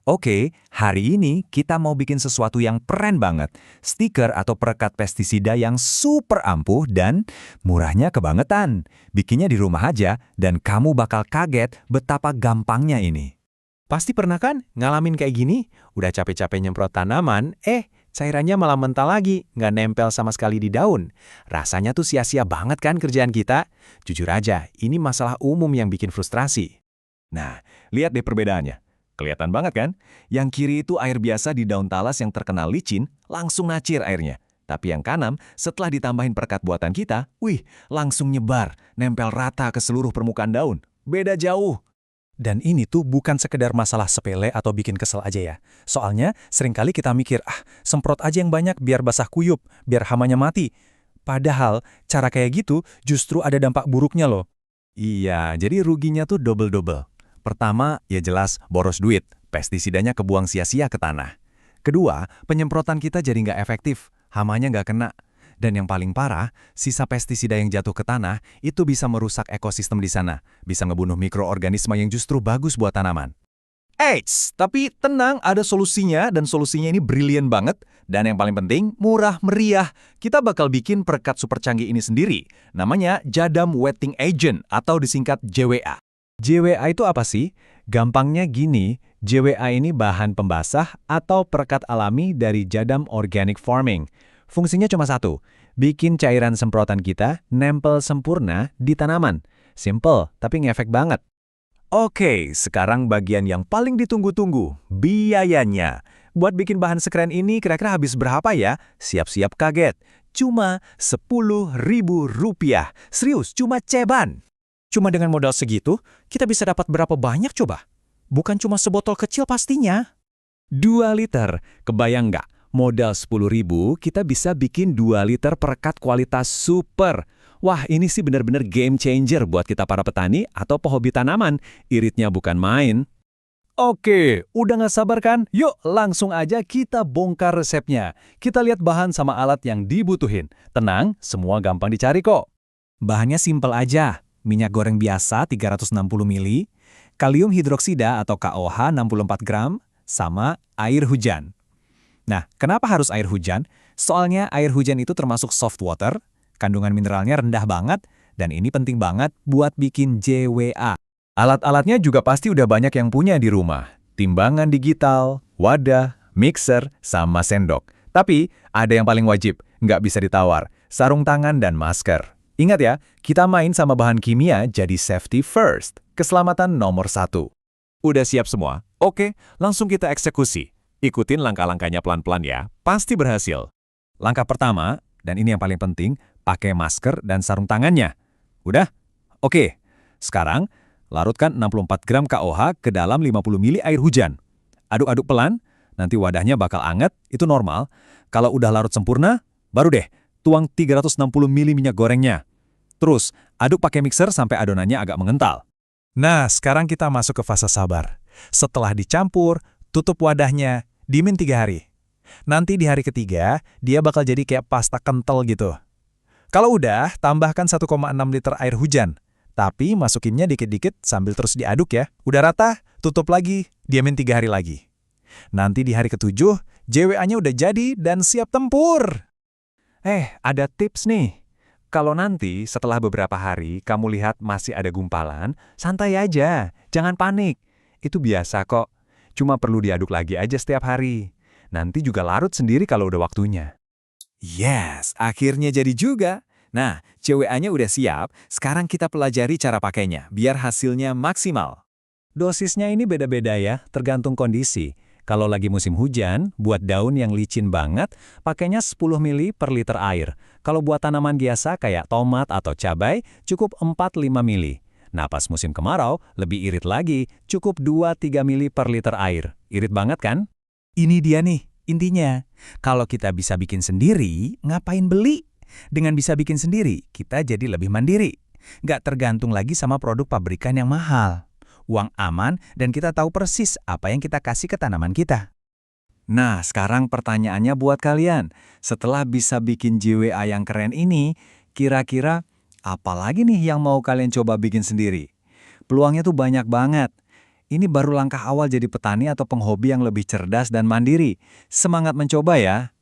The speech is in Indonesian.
Oke, hari ini kita mau bikin sesuatu yang keren banget. Stiker atau perekat pestisida yang super ampuh dan murahnya kebangetan. Bikinnya di rumah aja dan kamu bakal kaget betapa gampangnya ini. Pasti pernah kan ngalamin kayak gini? Udah capek-capek nyemprot tanaman, cairannya malah mental lagi, nggak nempel sama sekali di daun. Rasanya tuh sia-sia banget kan kerjaan kita? Jujur aja, ini masalah umum yang bikin frustrasi. Nah, lihat deh perbedaannya. Kelihatan banget kan? Yang kiri itu air biasa di daun talas yang terkena licin, langsung nacir airnya. Tapi yang kanan, setelah ditambahin perekat buatan kita, langsung nyebar, nempel rata ke seluruh permukaan daun. Beda jauh. Dan ini tuh bukan sekedar masalah sepele atau bikin kesel aja ya. Soalnya seringkali kita mikir, semprot aja yang banyak biar basah kuyup, biar hamanya mati. Padahal cara kayak gitu justru ada dampak buruknya loh. Iya, jadi ruginya tuh double-double. Pertama, ya jelas boros duit, pestisidanya kebuang sia-sia ke tanah. Kedua, penyemprotan kita jadi nggak efektif, hamanya nggak kena. Dan yang paling parah, sisa pestisida yang jatuh ke tanah itu bisa merusak ekosistem di sana, bisa ngebunuh mikroorganisme yang justru bagus buat tanaman. Eits, tapi tenang, ada solusinya dan solusinya ini brilian banget. Dan yang paling penting, murah meriah. Kita bakal bikin perekat super canggih ini sendiri. Namanya Jadam Wetting Agent atau disingkat JWA. JWA itu apa sih? Gampangnya gini, JWA ini bahan pembasah atau perekat alami dari Jadam Organic Farming. Fungsinya cuma satu, bikin cairan semprotan kita nempel sempurna di tanaman. Simple, tapi ngefek banget. Oke, sekarang bagian yang paling ditunggu-tunggu, biayanya. Buat bikin bahan sekeren ini kira-kira habis berapa ya? Siap-siap kaget. Cuma Rp10.000. Serius, cuma ceban. Cuma dengan modal segitu, kita bisa dapat berapa banyak coba? Bukan cuma sebotol kecil pastinya. 2 liter, kebayang nggak? Modal 10.000, kita bisa bikin 2 liter perekat kualitas super. Wah, ini sih benar-benar game changer buat kita para petani atau pehobi tanaman. Iritnya bukan main. Oke, udah nggak sabar kan? Yuk, langsung aja kita bongkar resepnya. Kita lihat bahan sama alat yang dibutuhin. Tenang, semua gampang dicari kok. Bahannya simpel aja. Minyak goreng biasa 360 ml, kalium hidroksida atau KOH 64 gram, sama air hujan. Nah, kenapa harus air hujan? Soalnya air hujan itu termasuk soft water, kandungan mineralnya rendah banget, dan ini penting banget buat bikin JWA. Alat-alatnya juga pasti udah banyak yang punya di rumah. Timbangan digital, wadah, mixer, sama sendok. Tapi ada yang paling wajib, nggak bisa ditawar, sarung tangan dan masker. Ingat ya, kita main sama bahan kimia jadi safety first. Keselamatan nomor 1. Udah siap semua? Oke, langsung kita eksekusi. Ikutin langkah-langkahnya pelan-pelan ya, pasti berhasil. Langkah pertama, dan ini yang paling penting, pakai masker dan sarung tangannya. Udah? Oke, sekarang larutkan 64 gram KOH ke dalam 50 ml air hujan. Aduk-aduk pelan, nanti wadahnya bakal anget, itu normal. Kalau udah larut sempurna, baru deh, tuang 360 ml minyak gorengnya. Terus, aduk pakai mixer sampai adonannya agak mengental. Nah, sekarang kita masuk ke fase sabar. Setelah dicampur, tutup wadahnya, diemin 3 hari. Nanti di hari ketiga, dia bakal jadi kayak pasta kental gitu. Kalau udah, tambahkan 1,6 liter air hujan. Tapi masukinnya dikit-dikit sambil terus diaduk ya. Udah rata, tutup lagi, diemin 3 hari lagi. Nanti di hari ketujuh, JWA-nya udah jadi dan siap tempur. Ada tips nih. Kalau nanti setelah beberapa hari kamu lihat masih ada gumpalan, santai aja, jangan panik. Itu biasa kok, cuma perlu diaduk lagi aja setiap hari. Nanti juga larut sendiri kalau udah waktunya. Yes, akhirnya jadi juga. Nah, JWA-nya udah siap, sekarang kita pelajari cara pakainya, biar hasilnya maksimal. Dosisnya ini beda-beda ya, tergantung kondisi. Kalau lagi musim hujan, buat daun yang licin banget, pakainya 10 ml per liter air. Kalau buat tanaman biasa kayak tomat atau cabai, cukup 4-5 ml. Nah, pas musim kemarau, lebih irit lagi, cukup 2-3 ml per liter air. Irit banget kan? Ini dia nih, intinya. Kalau kita bisa bikin sendiri, ngapain beli? Dengan bisa bikin sendiri, kita jadi lebih mandiri. Nggak tergantung lagi sama produk pabrikan yang mahal. Uang aman, dan kita tahu persis apa yang kita kasih ke tanaman kita. Nah, sekarang pertanyaannya buat kalian. Setelah bisa bikin JWA yang keren ini, kira-kira apa lagi nih yang mau kalian coba bikin sendiri? Peluangnya tuh banyak banget. Ini baru langkah awal jadi petani atau penghobi yang lebih cerdas dan mandiri. Semangat mencoba ya!